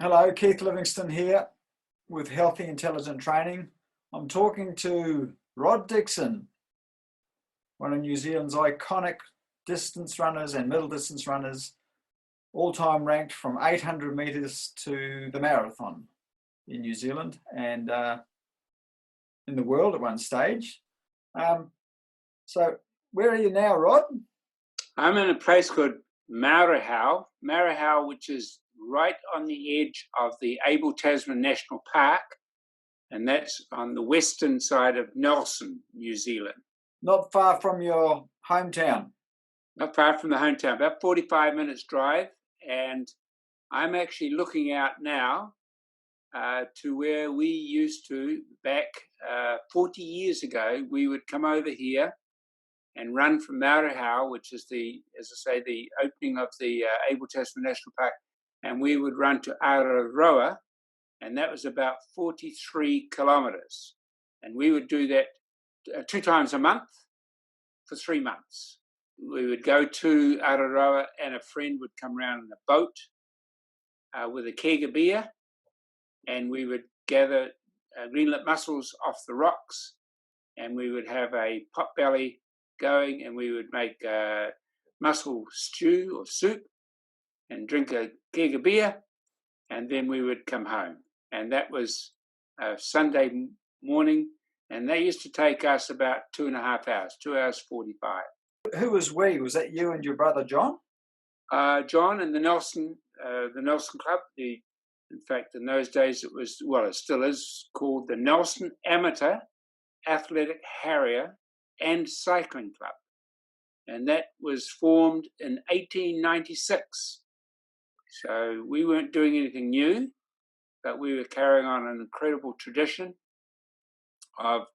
Hello, Keith Livingston here with Healthy Intelligent Training. I'm talking to Rod Dixon, one of New Zealand's iconic distance runners and middle distance runners, all-time ranked from 800 metres to the marathon in New Zealand and in the world at one stage. So where are you now, Rod? I'm in a place called Marahau, which is right on the edge of the Abel Tasman National Park, and that's on the western side of Nelson, New Zealand. Not far from your hometown. Not far from the hometown, about 45 minutes drive, and I'm actually looking out now to where we used to, back 40 years ago, we would come over here and run from Marahau, which is the opening of the Abel Tasman National Park, and we would run to Aotearoa, and that was about 43 kilometres. And we would do that 2 times a month for 3 months. We would go to Aotearoa, and a friend would come around in a boat with a keg of beer, and we would gather greenlet mussels off the rocks, and we would have a potbelly going, and we would make mussel stew or soup and drink a keg of beer, and then we would come home. And that was Sunday morning, and they used to take us about 2.5 hours, 2 hours 45. Who was we? Was that you and your brother John? John and the Nelson Club. In fact, in those days it was, well, it still is, called the Nelson Amateur Athletic Harrier and Cycling Club, and that was formed in 1896. So we weren't doing anything new, but we were carrying on an incredible tradition of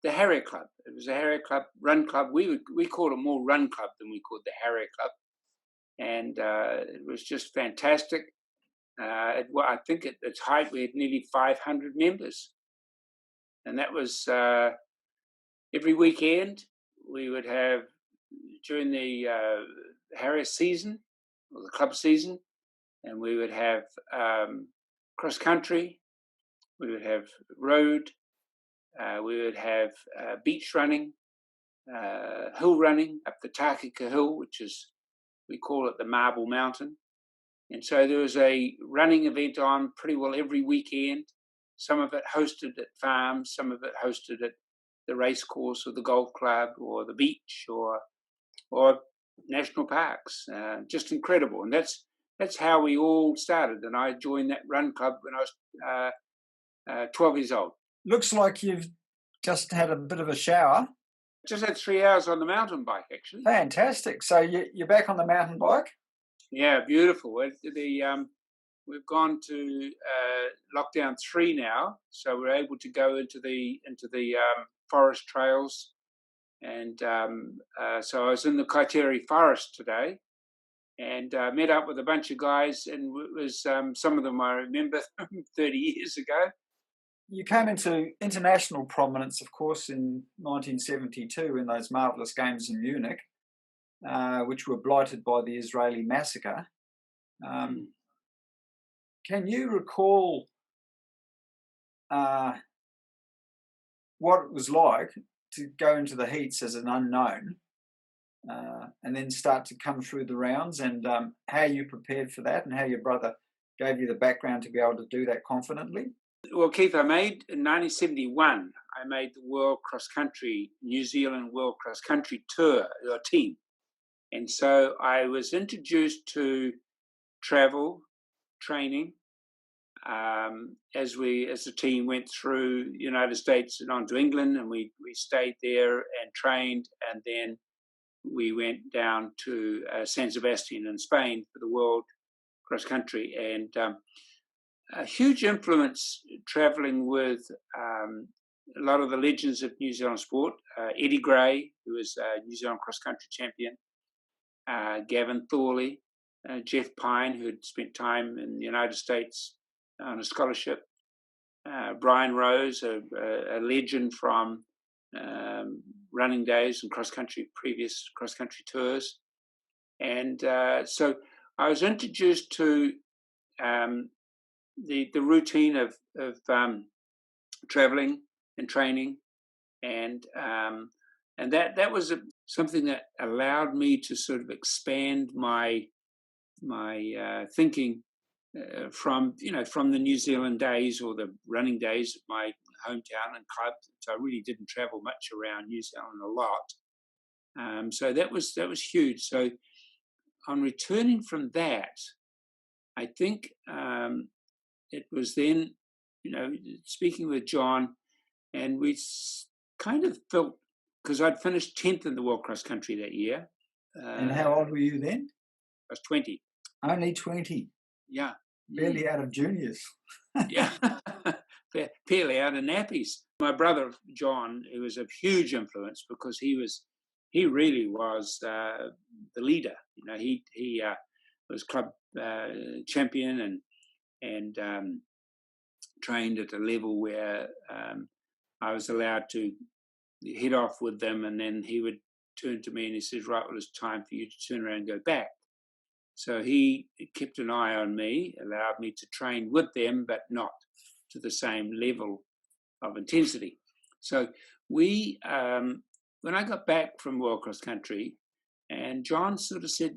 the Harrier Club. It was a Harrier Club, run club. We called it more run club than we called the Harrier Club, and it was just fantastic. I think at its height we had nearly 500 members, and that was every weekend. We would have, during the Harrier season or the club season, and we would have cross country, we would have road, we would have beach running, hill running up the Tākika Hill, which is, we call it the Marble Mountain. And so there was a running event on pretty well every weekend. Some of it hosted at farms, some of it hosted at the race course or the golf club or the beach or national parks. Just incredible. And that's how we all started. And I joined that run club when I was 12 years old. Looks like you've just had a bit of a shower. Just had 3 hours on the mountain bike, actually. Fantastic. So you're back on the mountain bike? Yeah, beautiful. We've gone to lockdown 3 now, so we're able to go into the forest trails. And so I was in the Kaiteri Forest today, and met up with a bunch of guys, and it was some of them I remember 30 years ago. You came into international prominence, of course, in 1972 in those marvellous games in Munich, which were blighted by the Israeli massacre. Can you recall what it was like to go into the heats as an unknown and then start to come through the rounds, and how you prepared for that, and how your brother gave you the background to be able to do that confidently? Well, Keith, in 1971, I made the New Zealand World Cross Country Tour, or team. And so I was introduced to travel, training, as the team went through the United States and on to England, and we stayed there and trained, and then we went down to San Sebastian in Spain for the World Cross Country. And a huge influence traveling with a lot of the legends of New Zealand sport. Eddie Gray, who was a New Zealand cross country champion, Gavin Thorley, Jeff Pine, who had spent time in the United States on a scholarship, Brian Rose, a legend from running days and previous cross country tours. And so I was introduced to the routine of traveling and training, and that was something that allowed me to sort of expand my thinking from the New Zealand days or the running days of my hometown and club. So I really didn't travel much around New Zealand a lot. So that was huge. So on returning from that, I think it was then, speaking with John, and we kind of felt, because I'd finished 10th in the World Cross Country that year. And how old were you then? I was 20. Only 20? Yeah. Barely out of juniors. Yeah, barely out of nappies. My brother, John, who was a huge influence because he really was the leader. He was club champion and trained at a level where I was allowed to head off with them, and then he would turn to me and he says, right, well, it's time for you to turn around and go back. So he kept an eye on me, allowed me to train with them, but not to the same level of intensity. So we, when I got back from World Cross Country, and John sort of said,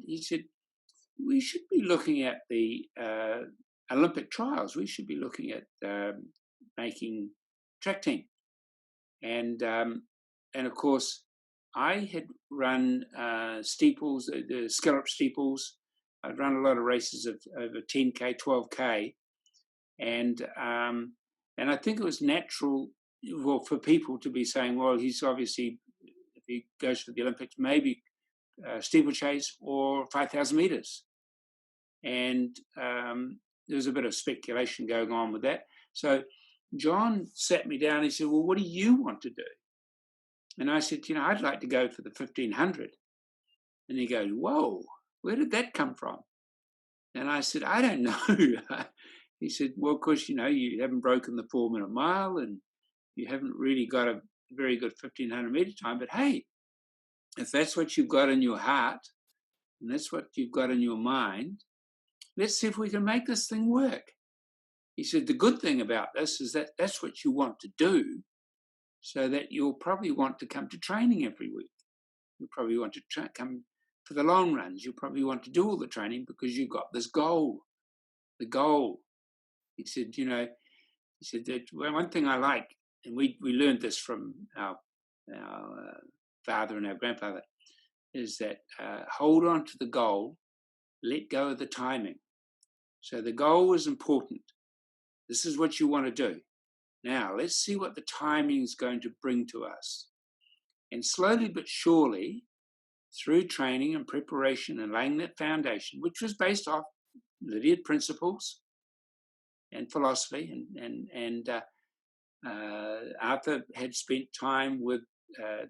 we should be looking at the Olympic trials. We should be looking at making track team. And of course, I had run steeples, the scallop steeples. I'd run a lot of races of over 10K, 12K. And I think it was natural, for people to be saying, well, he's obviously, if he goes for the Olympics, maybe steeplechase or 5,000 meters. And there was a bit of speculation going on with that. So John sat me down and he said, well, what do you want to do? And I said, I'd like to go for the 1,500. And he goes, whoa, where did that come from? And I said, I don't know. He said, well, of course, you haven't broken the 4-minute mile and you haven't really got a very good 1,500 meter time. But hey, if that's what you've got in your heart and that's what you've got in your mind, let's see if we can make this thing work. He said, the good thing about this is that that's what you want to do, so that you'll probably want to come to training every week. You'll probably want to come for the long runs. You'll probably want to do all the training because you've got this goal. The goal. He said, that one thing I like, and we learned this from our father and our grandfather, is that hold on to the goal, let go of the timing. So the goal is important. This is what you want to do. Now, let's see what the timing is going to bring to us. And slowly but surely, through training and preparation and laying that foundation, which was based off Lydiard principles and philosophy, and Arthur had spent time with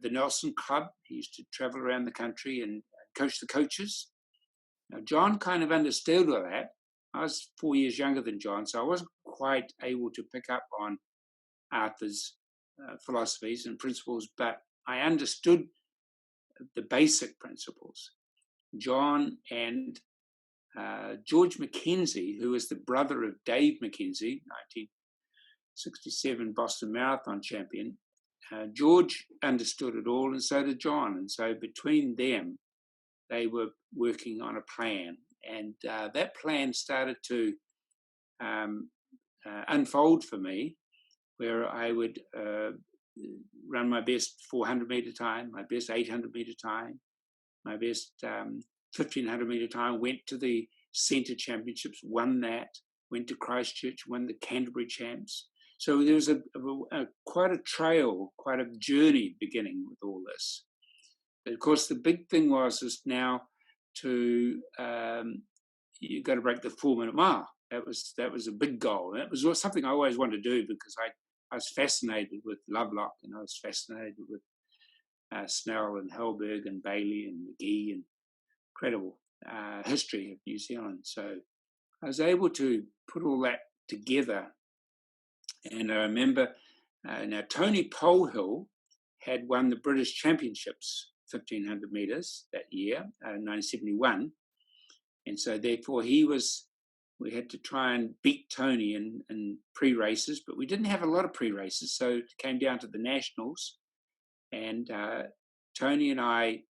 the Nelson Club. He used to travel around the country and coach the coaches. Now, John kind of understood all that. I was 4 years younger than John, so I wasn't quite able to pick up on Arthur's philosophies and principles, but I understood the basic principles. John and George Mackenzie, who was the brother of Dave Mackenzie, 1967 Boston Marathon champion, George understood it all, and so did John. And so between them, they were working on a plan. And that plan started to unfold for me, where I would run my best 400-meter time, my best 800-meter time, my best 1,500-meter time, went to the Centre Championships, won that, went to Christchurch, won the Canterbury Champs. So there was quite a trail, quite a journey beginning with all this. But of course, the big thing was now to, you've got to break the 4-minute mile. That was a big goal. And it was something I always wanted to do because I was fascinated with Lovelock, and I was fascinated with Snell and Hellberg and Bailey and McGee, and incredible history of New Zealand. So I was able to put all that together. And I remember now Tony Polhill had won the British Championships 1,500 metres that year, 1971. And so therefore he was we had to try and beat Tony in pre-races, but we didn't have a lot of pre-races, so it came down to the nationals, and Tony and I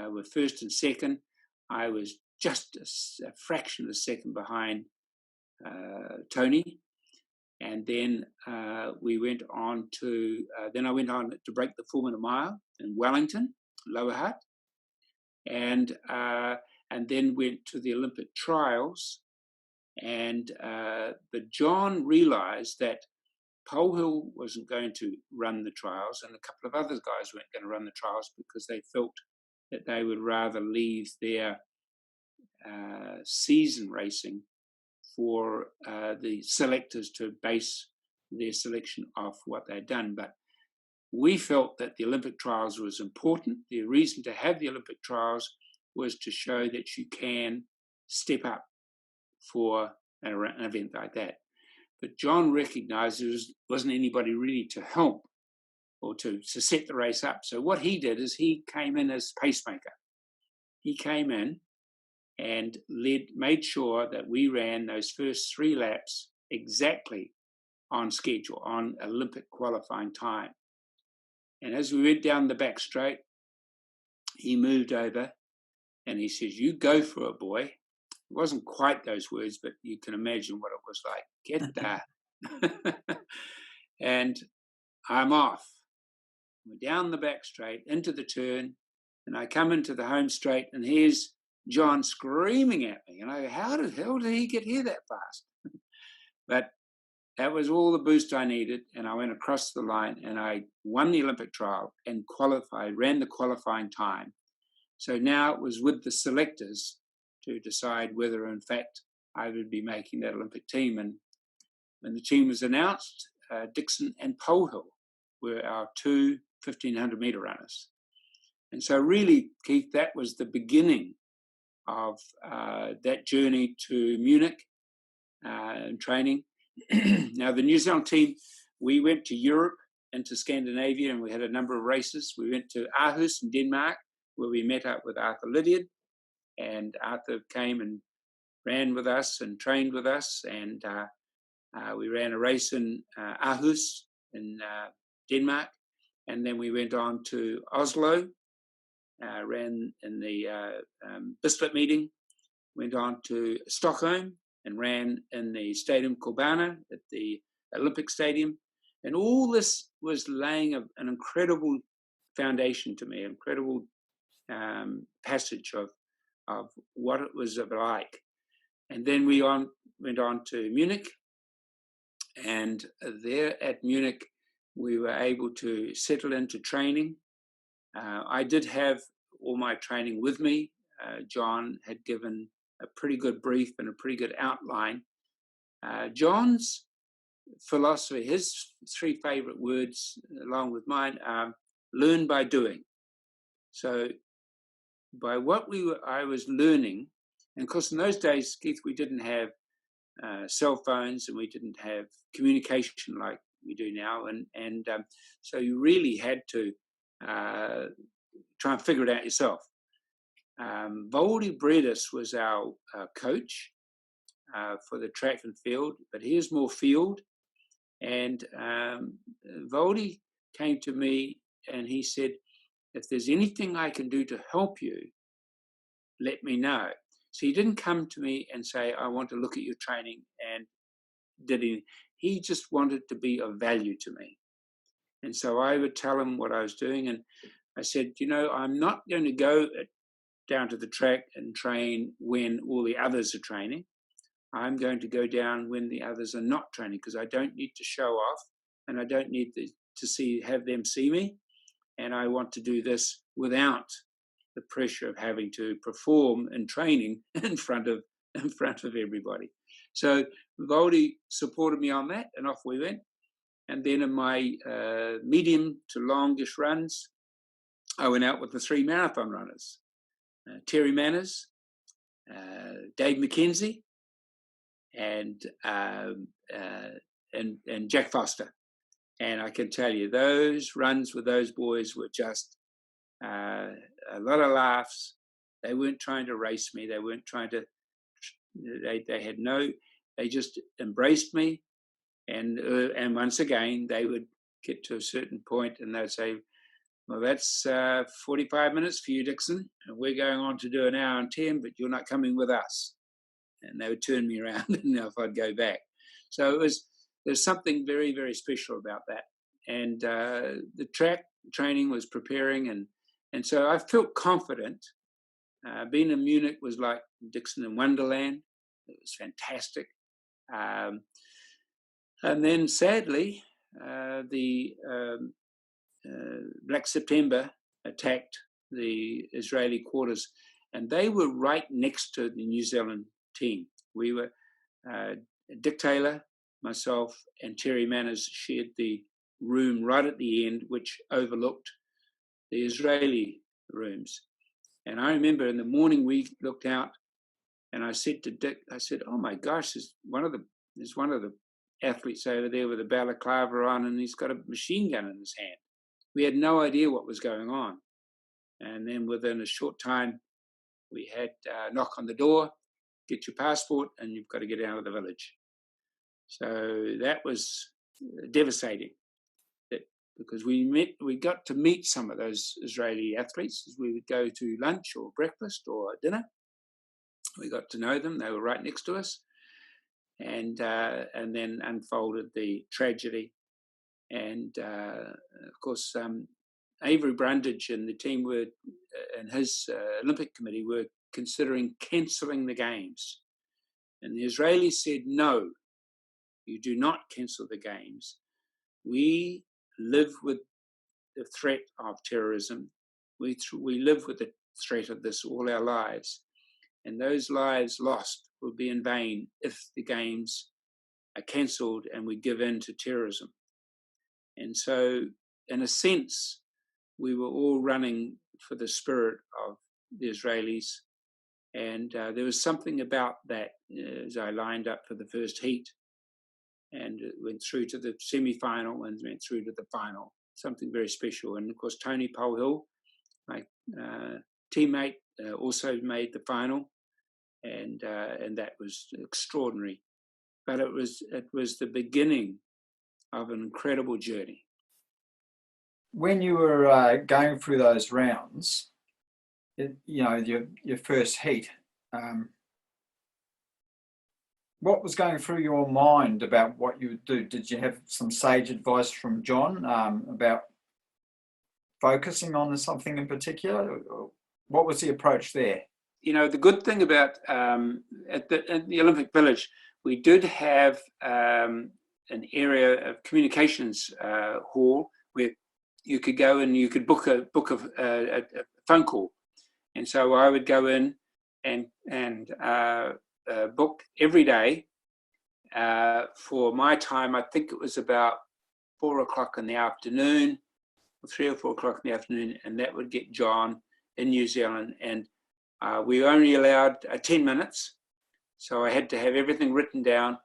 were first and second. I was just a fraction of a second behind Tony, and then we went on to. Then I went on to break the 4-minute mile in Wellington, Lower Hutt, and then went to the Olympic trials. And but John realised that Polhill wasn't going to run the trials, and a couple of other guys weren't going to run the trials because they felt that they would rather leave their season racing for the selectors to base their selection off what they'd done. But we felt that the Olympic trials was important. The reason to have the Olympic trials was to show that you can step up for an event like that. But John recognised there wasn't anybody really to help or to set the race up. So what he did is he came in as pacemaker. He came in and made sure that we ran those first 3 laps exactly on schedule, on Olympic qualifying time. And as we went down the back straight, he moved over and he says, "You go for it, boy." It wasn't quite those words, but you can imagine what it was like. Get that. And I'm off. We're down the back straight, into the turn, and I come into the home straight, and here's John screaming at me. And I go, how the hell did he get here that fast? But that was all the boost I needed, and I went across the line, and I won the Olympic trial and qualified, ran the qualifying time. So now it was with the selectors to decide whether, in fact, I would be making that Olympic team. And when the team was announced, Dixon and Polhill were our 2 1,500-metre runners. And so really, Keith, that was the beginning of that journey to Munich and training. Now, the New Zealand team, we went to Europe and to Scandinavia, and we had a number of races. We went to Aarhus in Denmark, where we met up with Arthur Lydiard. And Arthur came and ran with us and trained with us, and we ran a race in Aarhus in Denmark, and then we went on to Oslo, ran in the Bislett meeting, went on to Stockholm and ran in the Stadium Kobana at the Olympic Stadium, and all this was laying an incredible foundation to me, incredible passage of what it was like. And then we went on to Munich, and there at Munich we were able to settle into training. I did have all my training with me. John had given a pretty good brief and a pretty good outline. John's philosophy, his 3 favourite words along with mine are learn by doing. So by what I was learning, and of course in those days, Keith, we didn't have cell phones and we didn't have communication like we do now, and so you really had to try and figure it out yourself. Voldy Bredis was our coach for the track and field, but he was more field, and Voldy came to me and he said, "If there's anything I can do to help you, let me know." So he didn't come to me and say, "I want to look at your training," and did he? He just wanted to be of value to me. And so I would tell him what I was doing, and I said, I'm not going to go down to the track and train when all the others are training. I'm going to go down when the others are not training, because I don't need to show off, and I don't need to have them see me. And I want to do this without the pressure of having to perform in training in front of everybody. So Voldy supported me on that, and off we went. And then in my medium to longish runs, I went out with the 3 marathon runners, Terry Manners, Dave McKenzie, and Jack Foster. And I can tell you, those runs with those boys were just a lot of laughs. They weren't trying to race me. They weren't trying to They had no. They just embraced me, and once again they would get to a certain point and they'd say, "Well, that's 45 minutes for you, Dixon, and we're going on to do an hour and 10, but you're not coming with us." And they would turn me around and if I'd go back. So there's something very, very special about that. And the track training was preparing, and so I felt confident. Being in Munich was like Dixon in Wonderland. It was fantastic. And then sadly, the Black September attacked the Israeli quarters, and they were right next to the New Zealand team. We were Dick Taylor, myself, and Terry Manners shared the room right at the end, which overlooked the Israeli rooms. And I remember in the morning we looked out, and I said to Dick, I said, "Oh my gosh, there's one of the athletes over there with a balaclava on, and he's got a machine gun in his hand." We had no idea what was going on. And then within a short time, we had a knock on the door, "Get your passport, and you've got to get out of the village." So that was devastating, because we got to meet some of those Israeli athletes as we would go to lunch or breakfast or dinner. We got to know them. They were right next to us. And then unfolded the tragedy. And of course, Avery Brundage and the team and his Olympic committee were considering cancelling the games. And the Israelis said, "No, you do not cancel the games. We live with the threat of terrorism. We live with the threat of this all our lives. And those lives lost will be in vain if the games are cancelled and we give in to terrorism." And so, in a sense, we were all running for the spirit of the Israelis. And there was something about that as I lined up for the first heat and went through to the semi-final and went through to the final. Something very special. And of course, Tony Polhill, my teammate, also made the final. And that was extraordinary. But it was the beginning of an incredible journey. When you were going through those rounds, your first heat, what was going through your mind about what you would do? Did you have some sage advice from John about focusing on something in particular? What was the approach there? The good thing about at the Olympic Village, we did have an area of communications hall where you could go and you could book a phone call. And so I would go in and book every day for my time. I think it was about 4 o'clock in the afternoon, or 3 or 4 o'clock in the afternoon, and that would get John in New Zealand. And we were only allowed 10 minutes, so I had to have everything written down,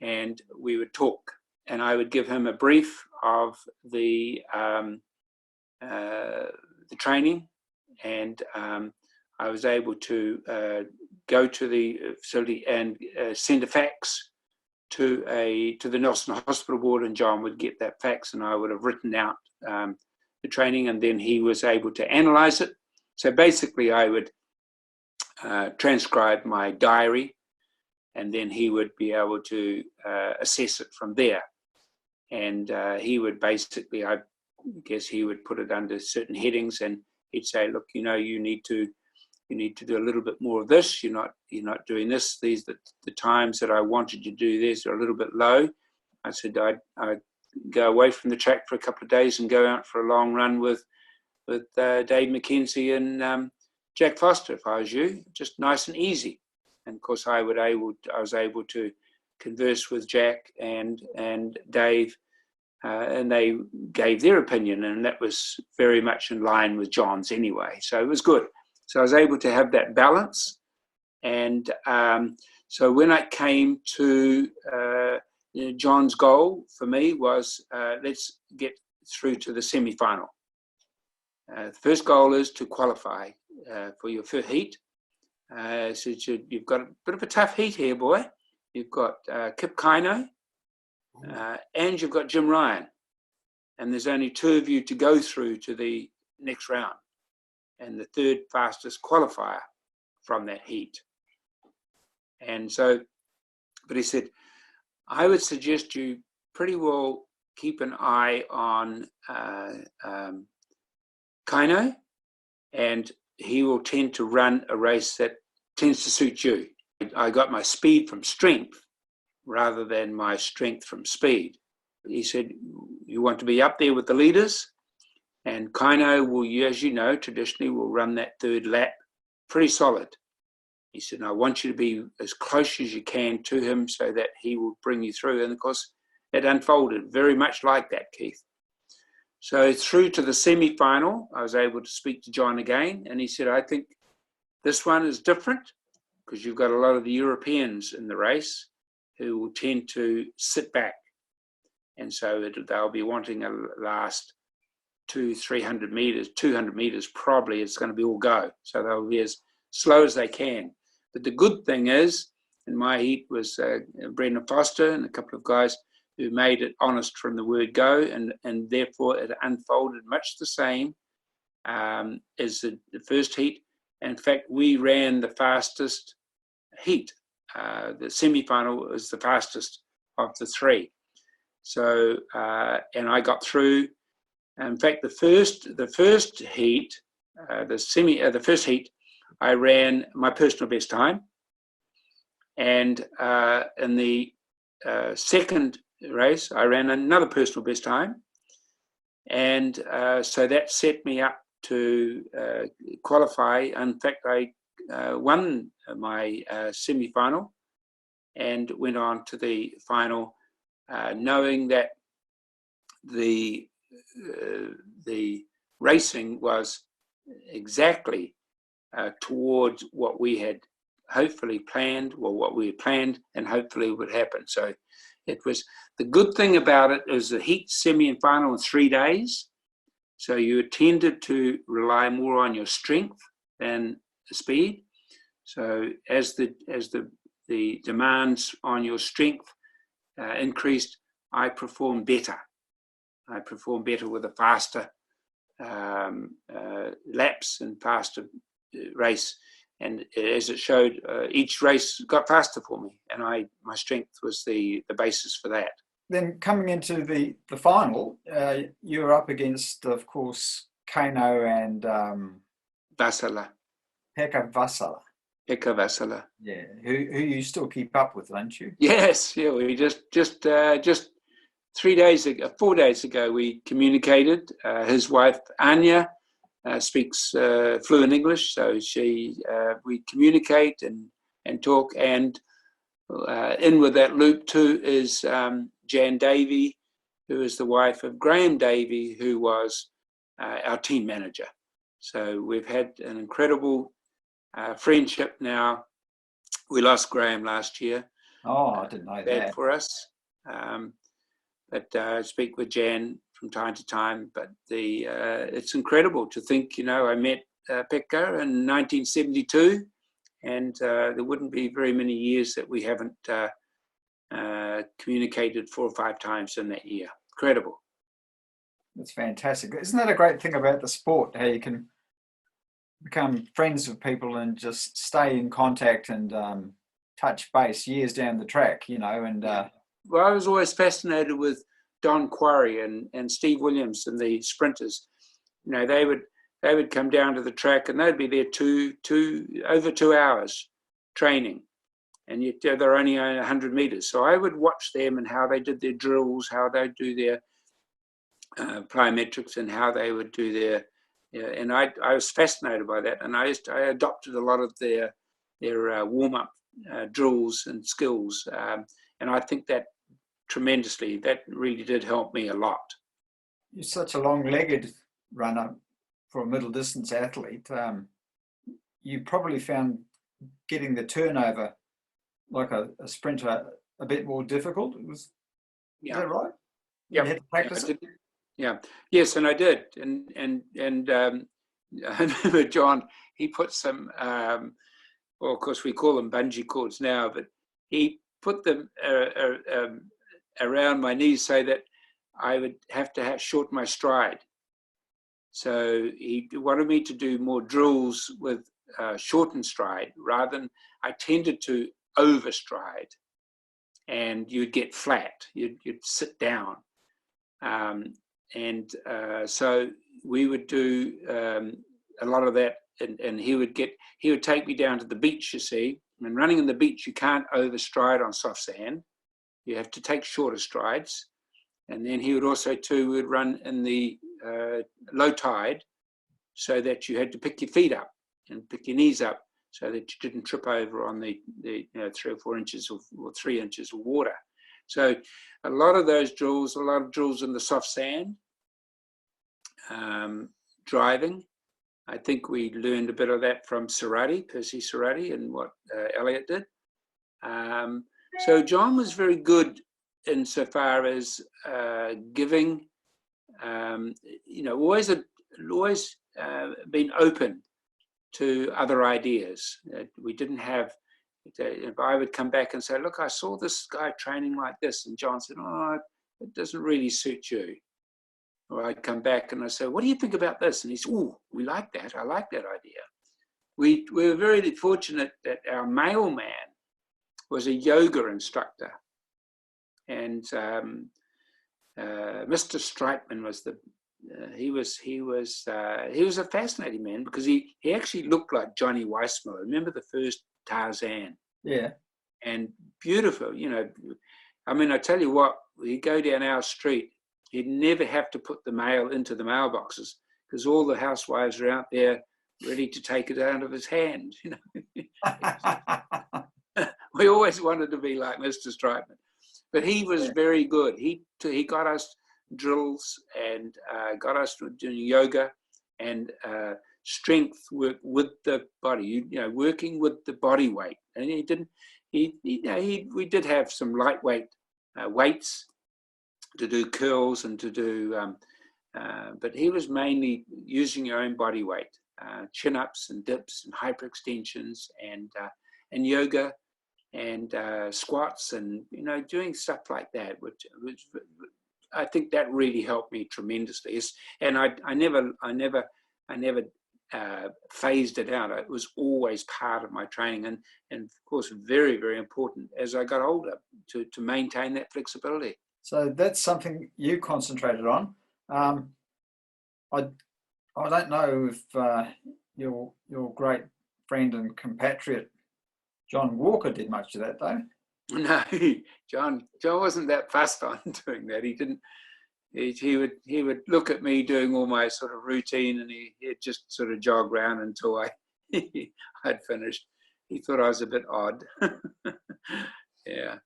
and we would talk. And I would give him a brief of the training, and I was able to go to the facility and send a fax to the Nelson Hospital Board, and John would get that fax, and I would have written out the training, and then he was able to analyze it. So basically, I would transcribe my diary, and then he would be able to assess it from there. And he would basically, I guess he would put it under certain headings, and he'd say, "Look, you need to do a little bit more of this. You're not doing this. These the times that I wanted you to do this are a little bit low." I said I'd go away from the track for a couple of days and go out for a long run with Dave McKenzie and Jack Foster if I was you, just nice and easy. And of course, I was able to converse with Jack and Dave, and they gave their opinion, and that was very much in line with John's anyway. So it was good. So I was able to have that balance. And so when I came to John's goal for me was let's get through to the semi-final. The first goal is to qualify for your first heat. Said, you've got a bit of a tough heat here, boy. You've got Kip Kaino, and you've got Jim Ryan. And there's only 2 of you to go through to the next round. And the 3rd fastest qualifier from that heat. And so, but he said, I would suggest you pretty well keep an eye on Kaino, and he will tend to run a race that tends to suit you. I got my speed from strength rather than my strength from speed. He said, you want to be up there with the leaders, and Kaino will, as you know, traditionally will run that 3rd lap pretty solid. He said, I want you to be as close as you can to him so that he will bring you through. And of course, it unfolded very much like that, Keith. So through to the semi-final, I was able to speak to John again, and he said, I think this one is different because you've got a lot of the Europeans in the race who will tend to sit back. And so they'll be wanting a last 200-300 meters, 200 meters probably, it's going to be all go. So they'll be as slow as they can. But the good thing is, in my heat was Brendan Foster and a couple of guys who made it honest from the word go, and therefore it unfolded much the same as the first heat. In fact, we ran the fastest heat. The semi-final was the fastest of the 3. So, and I got through. In fact, the first heat, the first heat, I ran my personal best time, and in the second race, I ran another personal best time, and so that set me up to qualify. In fact, I won my semi-final and went on to the final, knowing that the racing was exactly towards what we had hopefully planned, or what we had planned and hopefully would happen. So it was, the good thing about it is the heat, semi and final in 3 days. So you tended to rely more on your strength than the speed. So as the demands on your strength increased, I performed better. I performed better with a faster laps and faster race, and as it showed, each race got faster for me, and my strength was the basis for that. Then coming into the final, you were up against, of course, Kaino and Vasala. Pekka Vasala. Pekka Vasala. Yeah, who you still keep up with, don't you? Yes, yeah. We just 4 days ago, we communicated. His wife Anya speaks fluent English, so we communicate and talk. And in with that loop too is Jan Davey, who is the wife of Graham Davey, who was our team manager. So we've had an incredible friendship now. We lost Graham last year. Oh, I didn't know that. For us. But I speak with Jan from time to time. But it's incredible to think, I met Pekka in 1972, and there wouldn't be very many years that we haven't communicated 4 or 5 times in that year. Incredible. That's fantastic. Isn't that a great thing about the sport, how you can become friends with people and just stay in contact and touch base years down the track, and... Well, I was always fascinated with Don Quarry and Steve Williams and the sprinters. They would come down to the track and they'd be there over 2 hours training, and yet they're only 100 meters. So I would watch them and how they did their drills, how they do their plyometrics, and how they would do their. And I was fascinated by that, and I adopted a lot of their warm-up drills and skills, and I think that tremendously, that really did help me a lot. You're such a long-legged runner for a middle distance athlete. You probably found getting the turnover like a sprinter a bit more difficult. Is that right? Yeah. You had to practice it? Yeah. Yes, and I did. And I remember John, he put some well, of course we call them bungee cords now, but he put them around my knees so that I would have to shorten my stride. So he wanted me to do more drills with shortened stride rather than I tended to overstride, and you'd get flat, you'd sit down. So we would do a lot of that, and he would take me down to the beach, you see. And running in the beach, you can't overstride on soft sand. You have to take shorter strides. And then he would also would run in the low tide, so that you had to pick your feet up and pick your knees up so that you didn't trip over on the 3 or 4 inches or 3 inches of water. So a lot of those drills, a lot of drills in the soft sand, driving. I think we learned a bit of that from Percy Cerati, and what Elliot did. So John was very good insofar as giving, always been open to other ideas. We didn't have, if I would come back and say, look, I saw this guy training like this, and John said, oh, it doesn't really suit you. Or I'd come back and I say, what do you think about this? And he said, oh, we like that. I like that idea. We were very fortunate that our mailman was a yoga instructor. And Mr. Streitman was he was a fascinating man, because he actually looked like Johnny Weissmuller. Remember the first Tarzan? Yeah. And beautiful, I mean, I tell you what, he'd go down our street, he'd never have to put the mail into the mailboxes, because all the housewives are out there ready to take it out of his hand. We always wanted to be like Mr. Streitman. But he was very good. He got us drills and got us doing yoga and strength work with the body. Working with the body weight. And we did have some lightweight weights to do curls and to do, but he was mainly using your own body weight, chin ups and dips and hyperextensions and yoga. And squats and doing stuff like that, which I think that really helped me tremendously. And I never phased it out. It was always part of my training, and of course very, very important as I got older to maintain that flexibility. So that's something you concentrated on. I don't know if your great friend and compatriot John Walker did much of that, though. No, John wasn't that fussed on doing that. He didn't. He would look at me doing all my sort of routine, and he'd just sort of jog around until I'd finished. He thought I was a bit odd. Yeah,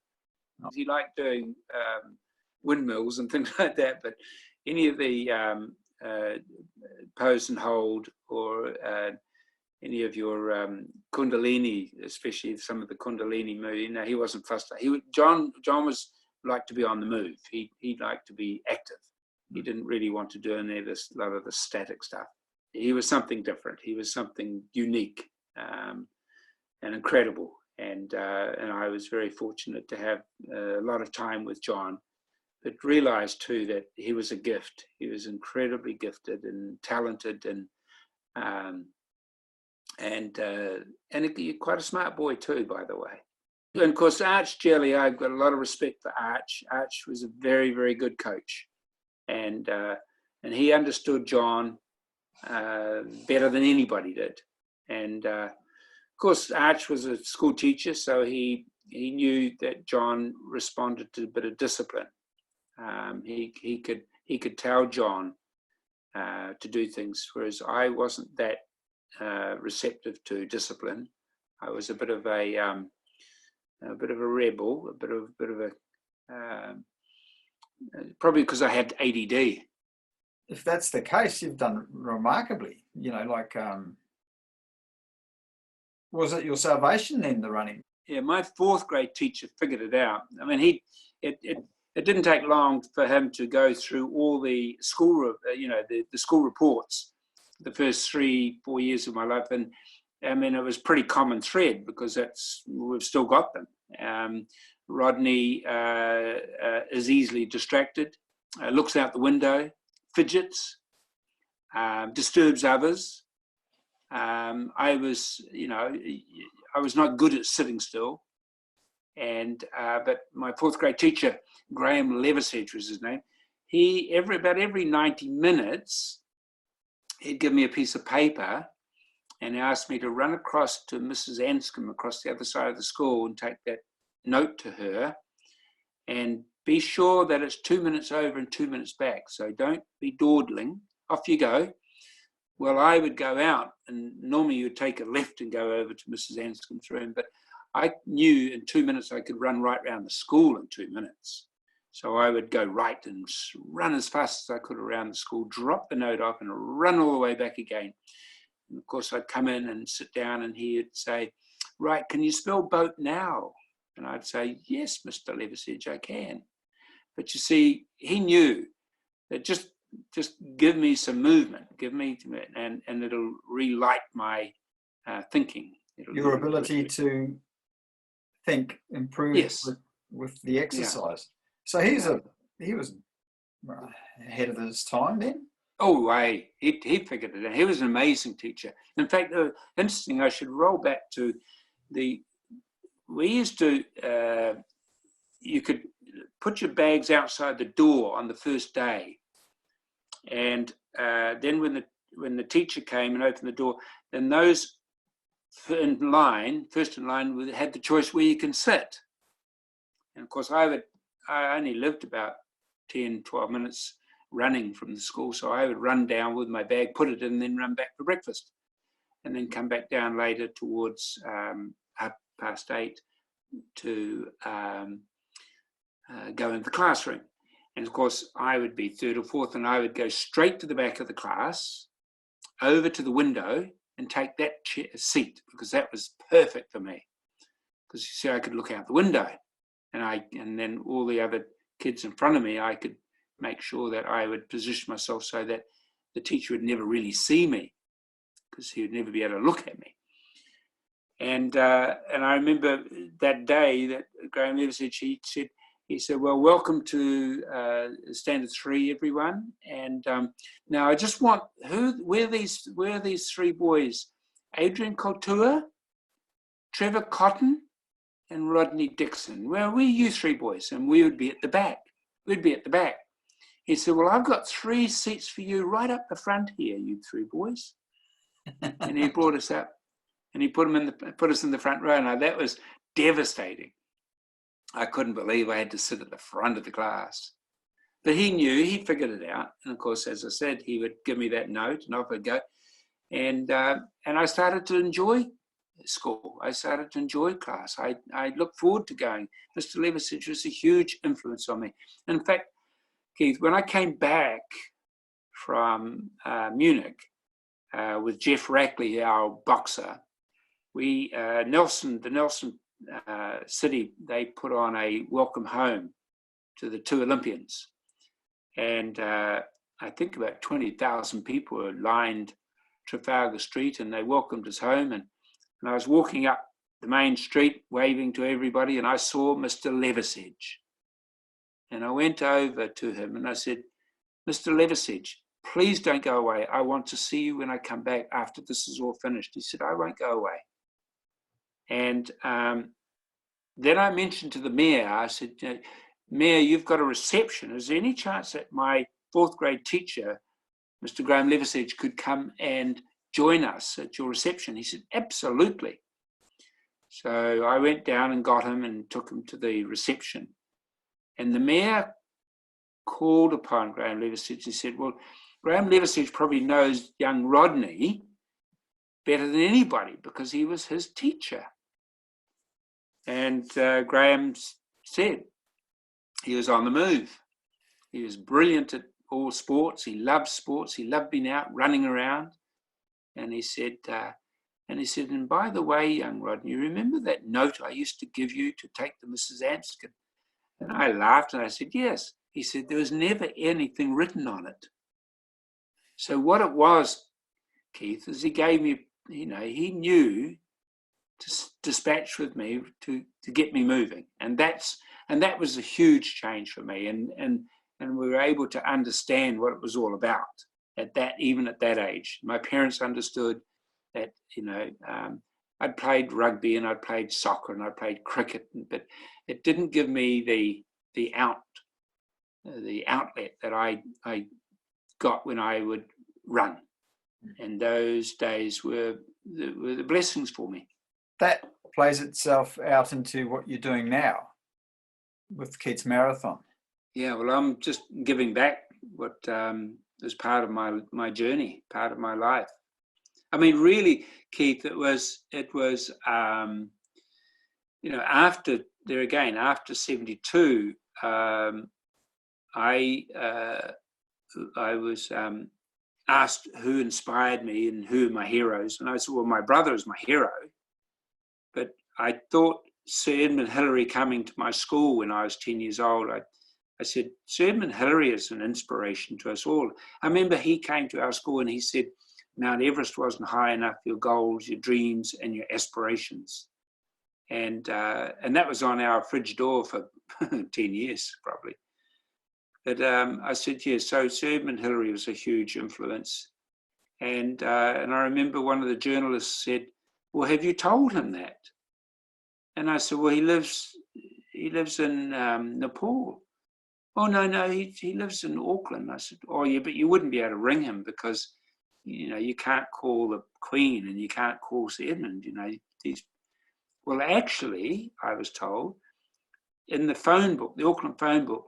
he liked doing windmills and things like that, but any of the pose and hold or any of your Kundalini, especially some of the Kundalini move, he wasn't fussed. John was liked to be on the move. He liked to be active. He didn't really want to do any of this, a lot of the static stuff. He was something different. He was something unique and incredible. And I was very fortunate to have a lot of time with John, but realized too that he was a gift. He was incredibly gifted and talented, and quite a smart boy too, by the way. And of course, Arch Jelly, I've got a lot of respect for Arch. Arch was a very, very good coach, and he understood John better than anybody did. And of course, Arch was a school teacher, so he knew that John responded to a bit of discipline. He could tell John to do things, whereas I wasn't that receptive to discipline. I was a bit of a rebel, a bit of a probably because I had ADD. If that's the case, you've done remarkably. Was it your salvation then, the running? Yeah, my fourth grade teacher figured it out. I mean, it didn't take long for him to go through all the school, the school reports, the first 3-4 years of my life, and I mean, it was pretty common thread because we've still got them. Rodney is easily distracted, looks out the window, fidgets, disturbs others. I was not good at sitting still. But my fourth grade teacher, Graham Levisage was his name, about every 90 minutes, he'd give me a piece of paper and asked me to run across to Mrs. Anscombe across the other side of the school and take that note to her and be sure that it's 2 minutes over and 2 minutes back. So don't be dawdling. Off you go. Well, I would go out, and normally you'd take a left and go over to Mrs. Anscombe's room, but I knew in 2 minutes I could run right around the school in 2 minutes. So I would go right and run as fast as I could around the school, drop the note off and run all the way back again. And of course, I'd come in and sit down and he'd say, right, can you spell boat now? And I'd say, yes, Mr. Levisage, I can. But you see, he knew that just give me some movement, and it'll relight my thinking. Your ability to think improves with the exercise. Yeah. So he was ahead of his time then? Oh, he figured it out. He was an amazing teacher. In fact, interesting, I should roll back to we used to, you could put your bags outside the door on the first day. And then when the teacher came and opened the door, then those first in line had the choice where you can sit. And of course, I only lived about 10, 12 minutes running from the school. So I would run down with my bag, put it in, and then run back for breakfast. And then come back down later towards 8:30 to go into the classroom. And of course, I would be third or fourth, and I would go straight to the back of the class, over to the window, and take that seat, because that was perfect for me. Because you see, I could look out the window, and then all the other kids in front of me, I could make sure that I would position myself so that the teacher would never really see me, because he would never be able to look at me. And I remember that day that Graham Levisage, he said, well, welcome to Standard 3, everyone. And now I just want, where are these three boys? Adrian Kultua, Trevor Cotton, and Rodney Dixon. Where were you three boys? And we would be at the back. We'd be at the back. He said, well, I've got 3 seats for you right up the front here, you three boys. And he brought us up and he put us in the front row. Now that was devastating. I couldn't believe I had to sit at the front of the class. But he knew, he figured it out. And of course, as I said, he would give me that note and off I'd go. And I started to enjoy school. I started to enjoy class. I looked forward to going. Mr. Levisage was a huge influence on me. In fact, Keith, when I came back from Munich with Jeff Rackley, our boxer, the Nelson City, they put on a welcome home to the 2 Olympians. And I think about 20,000 people were lined Trafalgar Street, and they welcomed us home. And I was walking up the main street, waving to everybody, and I saw Mr. Levisage. And I went over to him and I said, Mr. Levisage, please don't go away. I want to see you when I come back after this is all finished. He said, I won't go away. And then I mentioned to the mayor, I said, Mayor, you've got a reception. Is there any chance that my 4th grade teacher, Mr. Graham Levisage, could come and join us at your reception? He said, absolutely. So I went down and got him and took him to the reception. And the mayor called upon Graham Levisage and said, well, Graham Levisage probably knows young Rodney better than anybody because he was his teacher. And Graham said he was on the move. He was brilliant at all sports. He loved sports. He loved being out, running around. And he said, and by the way, young Rodney, remember that note I used to give you to take to Mrs. Anscombe? And I laughed and I said, yes. He said, there was never anything written on it. So what it was, Keith, is he gave me he knew to dispatch with me to get me moving, and that was a huge change for me, and we were able to understand what it was all about even at that age. My parents understood that, I'd played rugby and I'd played soccer and I played cricket, but it didn't give me the outlet that I got when I would run, and those days were the blessings for me. That plays itself out into what you're doing now with Kids Marathon. Yeah, well, I'm just giving back what is part of my journey, part of my life. I mean, really, Keith, it was after 72, I was asked who inspired me and who are my heroes, and I said, well, my brother is my hero. But I thought Sir Edmund Hillary coming to my school when I was 10 years old, I said, Sir Edmund Hillary is an inspiration to us all. I remember he came to our school and he said, Mount Everest wasn't high enough, your goals, your dreams, and your aspirations. And that was on our fridge door for 10 years, probably. But I said, yes, so Sir Edmund Hillary was a huge influence. And I remember one of the journalists said, well, have you told him that? And I said, well, he lives in Nepal. Oh, no, he lives in Auckland. I said, oh, yeah, but you wouldn't be able to ring him because, you can't call the Queen and you can't call Sir Edmund, Well, actually, I was told, in the phone book, the Auckland phone book,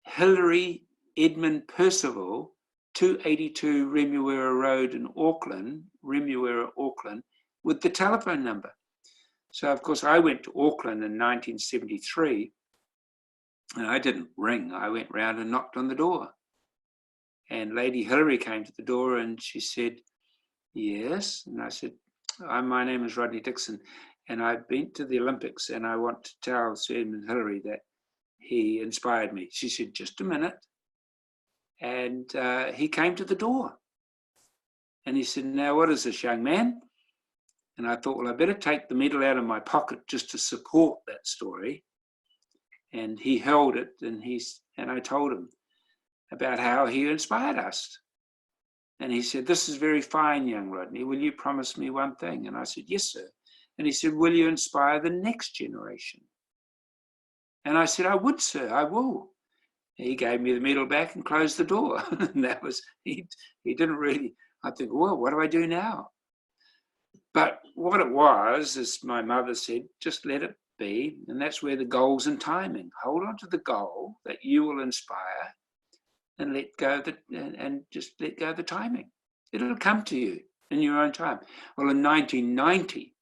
Hillary Edmund Percival, 282 Remuera Road in Auckland, with the telephone number. So, of course, I went to Auckland in 1973, and I didn't ring. I went round and knocked on the door. And Lady Hillary came to the door and she said, yes. And I said, my name is Rodney Dixon, and I've been to the Olympics, and I want to tell Sir Edmund Hillary that he inspired me. She said, just a minute. And he came to the door. And he said, now, what is this, young man? And I thought, well, I better take the medal out of my pocket just to support that story. And he held it, and I told him about how he inspired us. And he said, this is very fine, young Rodney. Will you promise me one thing? And I said, yes, sir. And he said, will you inspire the next generation? And I said, I would, sir, I will. He gave me the medal back and closed the door. And that was, he didn't really, I think, well, what do I do now? But what it was, as my mother said, just let it be. And that's where the goals and timing. Hold on to the goal that you will inspire and just let go of the timing. It'll come to you in your own time. Well, in 1990,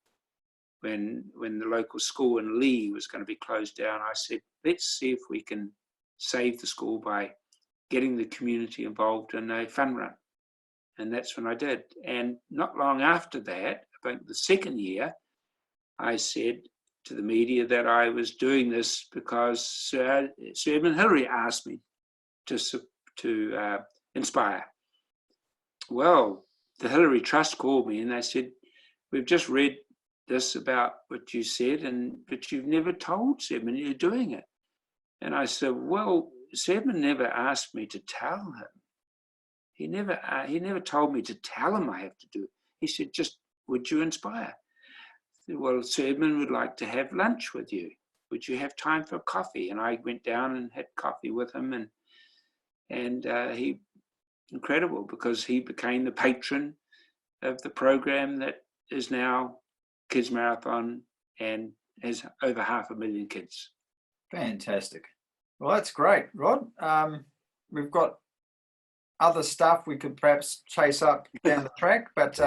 when the local school in Lee was going to be closed down, I said, let's see if we can save the school by getting the community involved in a fun run. And that's when I did. And not long after that, I think the second year, I said to the media that I was doing this because Sir Edmund Hillary asked me to inspire. Well, the Hillary Trust called me and they said, we've just read this about what you said, but you've never told Sir Edmund you're doing it. And I said, well, Sir Edmund never asked me to tell him. He never told me to tell him I have to do it. He said, just, would you inspire? I said, well, Sir Edmund would like to have lunch with you. Would you have time for coffee? And I went down and had coffee with him, and he, incredible, because he became the patron of the program that is now Kids Marathon and has over 500,000 kids. Fantastic. Well, that's great, Rod. We've got other stuff we could perhaps chase up down the track, but